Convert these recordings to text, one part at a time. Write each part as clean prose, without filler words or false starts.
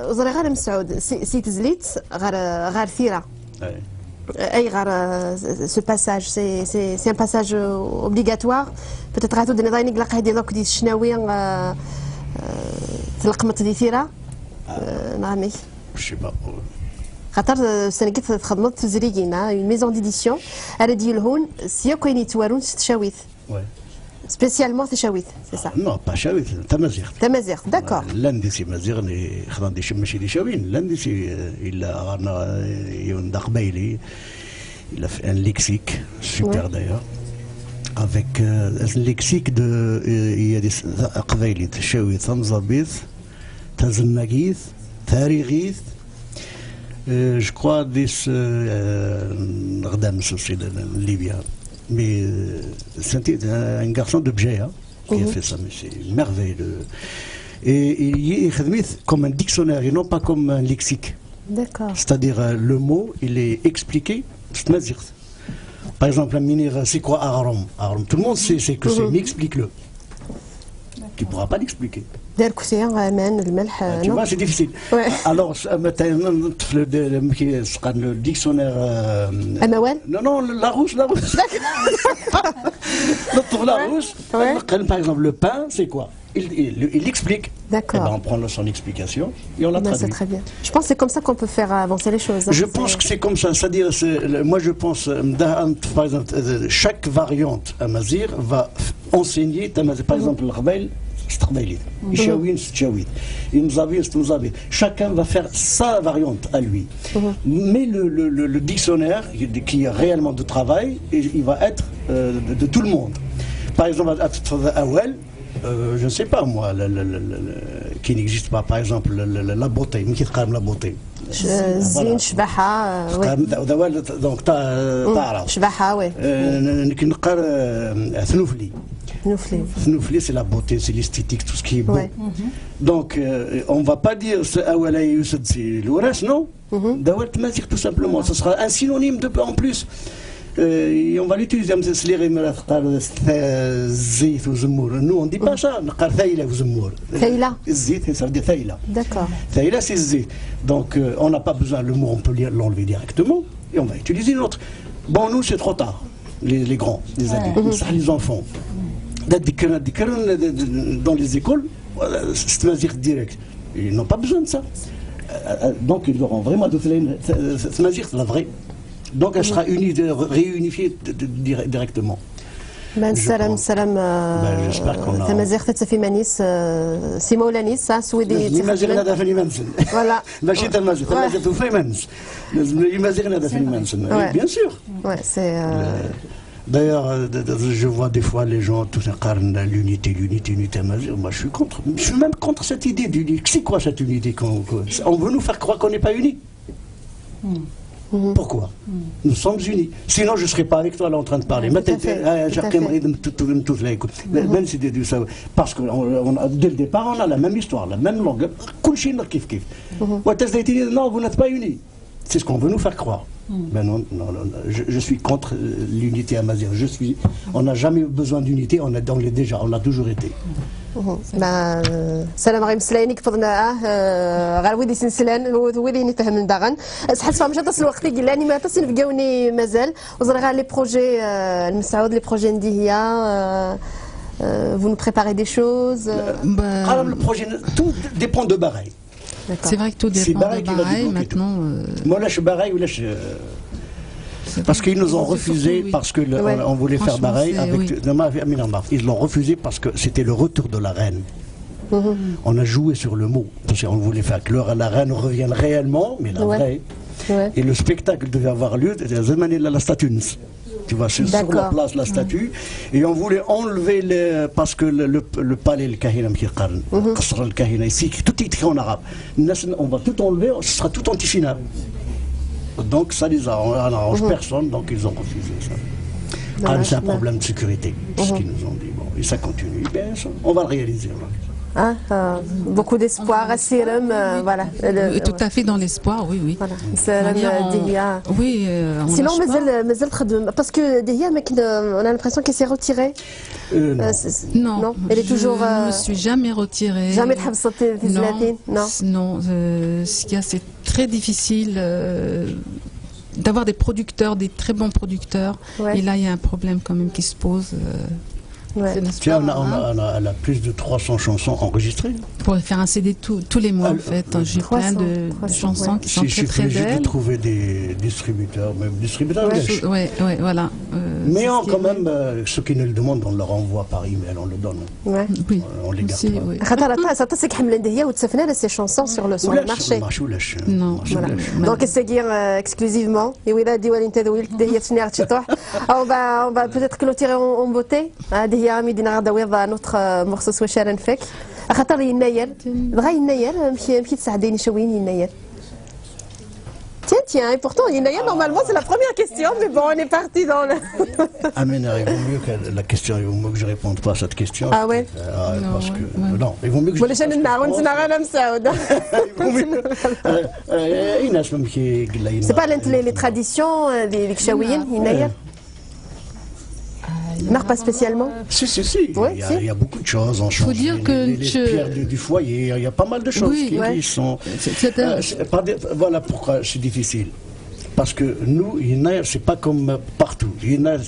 وزري غير مسعود سي تزليت غير ثيره اي غير ce passage c'est un passage obligatoire peut-être غاتو دني ضايني قلق هادي دوك دي الشناوي تلقمت دي ثيره نعمي خاطر سنقيت تخدمت تزريين اون ميزون ديديسيون على ديال هون سيا كاين يتوارون تشاويت spécialement c'est Chawit, c'est ça? Non, pas Chawit, Tamazigh. Tamazigh, d'accord. L'un des Tamazigh, il a fait un lexique, super d'ailleurs, avec un lexique de. Il y a des Aqbaylit, Chawit, Tamzabit, Tazmagith, Tarighith, je crois des Rdams aussi de Libye. Mais c'est un garçon de Bjéa qui a fait ça, mais c'est merveilleux. Et il est comme un dictionnaire et non pas comme un lexique. D'accord. C'est-à-dire le mot, il est expliqué. Par exemple, un minir, c'est quoi Aram? Tout le monde sait que c'est, mais explique-le. Tu ne pourras pas l'expliquer. Tu vois, c'est difficile. Ouais. Alors, le dictionnaire. Non, la rousse. La rousse. Par exemple, le pain, c'est quoi? Il explique. D'accord. Eh ben, on prend son explication et on la traduit. C'est très bien. Je pense que c'est comme ça qu'on peut faire avancer les choses. Je pense que c'est comme ça. C'est-à-dire, moi je pense, par exemple, chaque variante amazir va enseigner, par exemple, l'Arbeil. Chacun va faire sa variante à lui. Mais le dictionnaire, qui est réellement de travail, il va être de tout le monde. Par exemple, Awel, je ne sais pas moi, qui n'existe pas, par exemple, la beauté, mais qui est la beauté. زين شبحة donc شبحة oui. نقر Thnoufli, c'est la beauté, c'est l'esthétique, tout ce qui est beau. Donc, on ne va pas dire c'est l'ouras, non? Dawal Tmazigh, tout simplement. Ce sera un synonyme en plus. Et on va l'utiliser. Nous, on ne dit pas ça. Thaïla. Ça veut dire Thaïla. D'accord. Thaïla, c'est Zit. Donc, on n'a pas besoin, le mot, on peut l'enlever directement. Et on va utiliser une autre. Bon, nous, c'est trop tard. Les grands, les adultes, les enfants. Dans les écoles, c'est Tmazigh direct. Ils n'ont pas besoin de ça. Donc, ils auront vraiment de Tmazigh, la vraie. Donc, elle sera réunifiée directement. سلام j'espère qu'on a تمازيغ في مانيس سي مولانيس سويدي تمازيغ هذا في منسن فوالا ماشي تمازيغ في منسن تمازيغ هذا في منسن bien sûr D'ailleurs, je vois des fois les gens tout incarnent l'unité amazigh. Moi, je suis contre. Je suis même contre cette idée d'unité. C'est quoi cette unité? On veut nous faire croire qu'on n'est pas unis. Pourquoi? Nous sommes unis. Sinon, je ne serais pas avec toi là en train de parler. Parce que dès le départ, on a la même histoire, la même langue. Non, vous n'êtes pas unis. C'est ce qu'on veut nous faire croire. Mais non, je suis contre l'unité amazigh. On n'a jamais eu besoin d'unité, on l'a toujours été. سلام غير مسلاينك فضنا غير ويدي سنسلان ويدي نتهم من داغن حس فهم جات الوقت قال لي ما تصل بقاوني مازال وزر غير لي بروجي المسعود لي بروجي ندي هي vous nous préparez des choses le projet tout dépend de Bahreïn. C'est vrai que tout dépend de Bahreïn maintenant. Moi là je suis Bahreïn ou là je parce qu'ils nous ont refusé parce que on voulait faire Bahreïn avec ils l'ont refusé parce que c'était le retour de la reine. On a joué sur le mot parce qu'on voulait faire que la reine revienne réellement, mais la vraie. Et le spectacle devait avoir lieu la statue. Tu vois, c'est sur la place la statue et on voulait enlever parce que le palais le kahina Qasr le kahina ici tout est écrit en arabe. On va tout enlever, ce sera tout antifinal. Donc ça les arrange personne, donc ils ont refusé ça. C'est un problème de sécurité, ce qu'ils nous ont dit. Bon, et ça continue, bien sûr, on va le réaliser. beaucoup d'espoir, السيرم, voilà. Tout à fait dans l'espoir, oui, oui. Voilà. السيرم دهيا. Oui. Sinon, مازال تخدم, parce que دهيا, on a l'impression qu'elle s'est retirée. Non, elle est toujours. Je ne me suis jamais retirée. Jamais تحبست في زلاتين, non. Non, c'est très difficile d'avoir des producteurs, des très bons producteurs. Ouais. Et là, il y a un problème quand même qui se pose. Ouais. Tiens, elle a plus de 300 chansons enregistrées. Pour faire un CD tous les mois, en fait. J'ai plein de chansons qui sont très très belles. J'ai trouvé des distributeurs, même distributeurs. Oui, voilà. Mais quand même, ceux qui nous le demandent, on leur envoie par email, on le donne. Ouais. Oui. On les garde pas. Oui. Ça حمل دهيا وتسفنا ces chansons sur le marché. Non. Donc c'est exclusivement. Et oui là, dit Walid Tadouil, دهيا تنير تشطح. On va peut-être clôturer en beauté. دهيا ميدينا غدا ويضا نوتر مخصوص وشارن فيك. خاطر يناير بغا يناير مشي تساعديني شوين يناير. Tiens, et pourtant, normalement, c'est la première question, mais bon, on est parti dans le... Amina, il vaut mieux que la question, il vaut mieux que je réponde pas à cette question. Ah ouais parce que, non, il vaut mieux que je... C'est pas les traditions des Kchaouiens, Non, pas spécialement. Si. Ouais, il y a beaucoup de choses en change. Il faut dire que les pierres du foyer, il y a pas mal de choses qui sont. Voilà pourquoi c'est difficile. Parce que nous, c'est pas comme partout.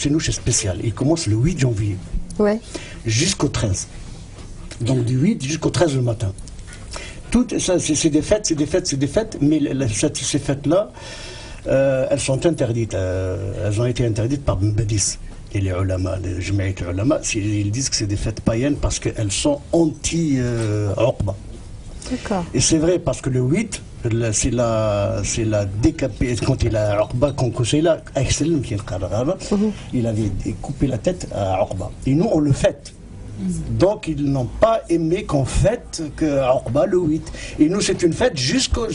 Chez nous, c'est spécial. Il commence le 8 janvier. Ouais. Jusqu'au 13. Donc du 8 jusqu'au 13 le matin. Tout ça, c'est des fêtes, mais ces fêtes-là, elles sont interdites. Elles ont été interdites par Mbedis. Et les ulama, les jamaït ulama, ils disent que c'est des fêtes païennes parce qu'elles sont anti-Uqba. D'accord. Et c'est vrai parce que le 8, c'est la décapité, quand il a Uqba, il avait coupé la tête à Uqba. Et nous, on le fête. Donc ils n'ont pas aimé qu'on fête que Uqba le 8. Et nous c'est une fête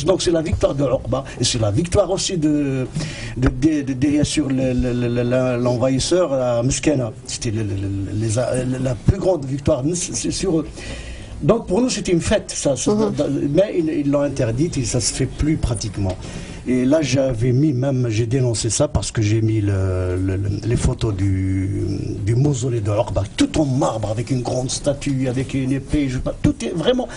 donc c'est la victoire de Uqba et c'est la victoire aussi de sur l'envahisseur à Meskana. C'était la plus grande victoire sur eux. Donc pour nous c'était une fête, mais ils l'ont interdite et ça se fait plus pratiquement. Et là j'ai dénoncé ça parce que j'ai mis les photos du mausolée de Uqba, tout en marbre avec une grande statue, avec une épée, tout est vraiment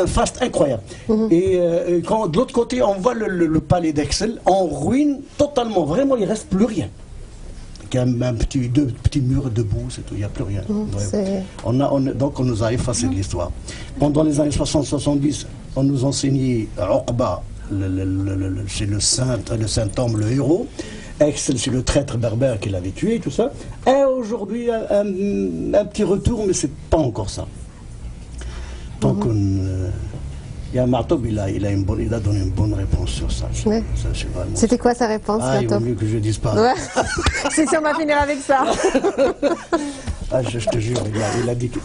un faste incroyable. Et quand de l'autre côté on voit le palais d'Aixelles en ruine totalement, vraiment il reste plus rien. Il y a deux petits murs debout, c'est tout, il n'y a plus rien. Donc on nous a effacé de l'histoire. Pendant les années 60-70, on nous enseignait Uqba, c'est le saint homme, le héros. Axel, c'est le traître berbère qui l'avait tué, tout ça. Et aujourd'hui, un petit retour, mais c'est pas encore ça. Donc il y a Martob, il a donné une bonne réponse sur ça. Ouais. C'était quoi sa réponse, il vaut mieux que je ne dise pas. Ouais. C'est sûr, on va finir avec ça. Je te jure, il a dit que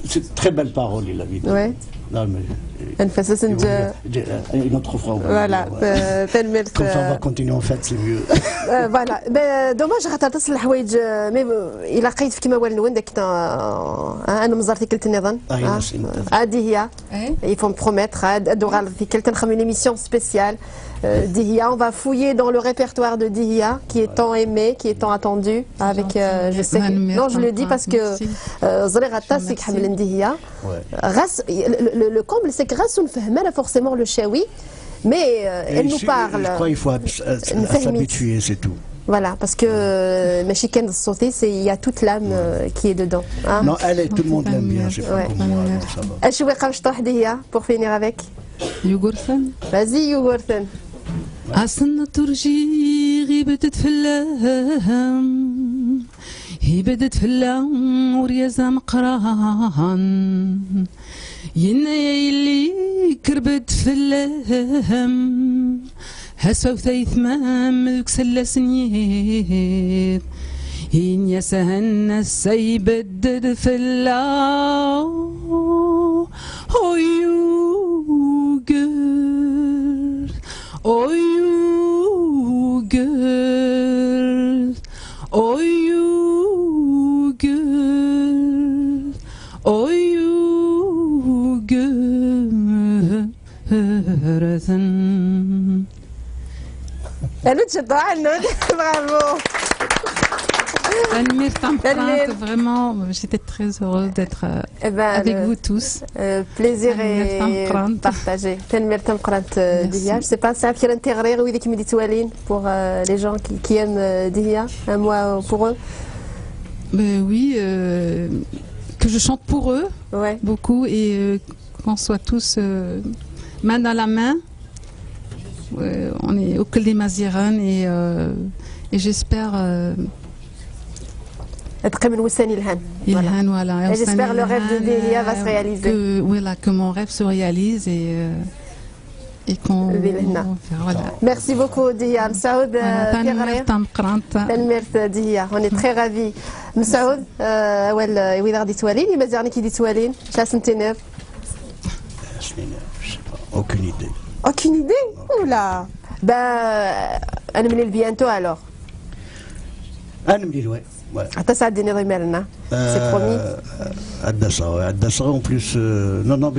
c'est une très belle parole, il a dit. Ouais. Non, mais, une autre fois. Voilà. Comme ça, on va continuer en fait, c'est mieux. Voilà. دوماج خاطر تصل الحوايج إلا لقيت كيما والنون داك أنا مزرتي كلت نظن. هذه هي. Il faut me promettre. أدوغال في كلت نخمم une émission spéciale. Dihia, on va fouiller dans le répertoire de Dihia qui est tant aimé, qui est tant attendu avec je sais non je le dis parce que Zrigata c'est Hamlen Dihia. Le comble c'est que grâce on ne fait pas forcément le shawi mais elle nous parle. Je crois qu'il faut s'habituer, c'est tout. Voilà, parce que Mexicaine de sauté, il y a toute l'âme qui est dedans. Hein? Non, tout le monde l'aime bien, c'est pas comme moi, donc ça va. Pour finir avec Yougurthan. Vas-y, Yougurthan. عسنا ترجي غيبت تفلام هي بدت فلام وريازة مقران ينايا يلي كربت فلام هسوا وثاي ثمام ذوك سلا سنير إن يسهن السيبدد فلام Oh you girl, oh you girl, oh you girl, oh you Bravo. Vraiment, j'étais très heureuse d'être avec vous tous. Plaisir et partagé. Je ne sais pas, ça fait l'intérêt pour les gens qui aiment Dihia, un mois pour eux. Oui, que je chante pour eux, beaucoup, et qu'on soit tous main dans la main. On est au Col des Maziran et j'espère. Voilà. Et j'espère le rêve de Dihia va se réaliser. Que mon rêve se réalise et qu'on. Voilà. Merci beaucoup Dihia. Msaoud Dihia. On est très ravis. Msaoud, وين غادي توالين؟ مازال كي توالين؟ شحال سنتين؟ Aucune idée. Aucune idée? Oula. أنا من البيانتو alors. أنا من الوين. حتى ساعة ديني ضميرنا. C'est promis. Adassa en plus. Non.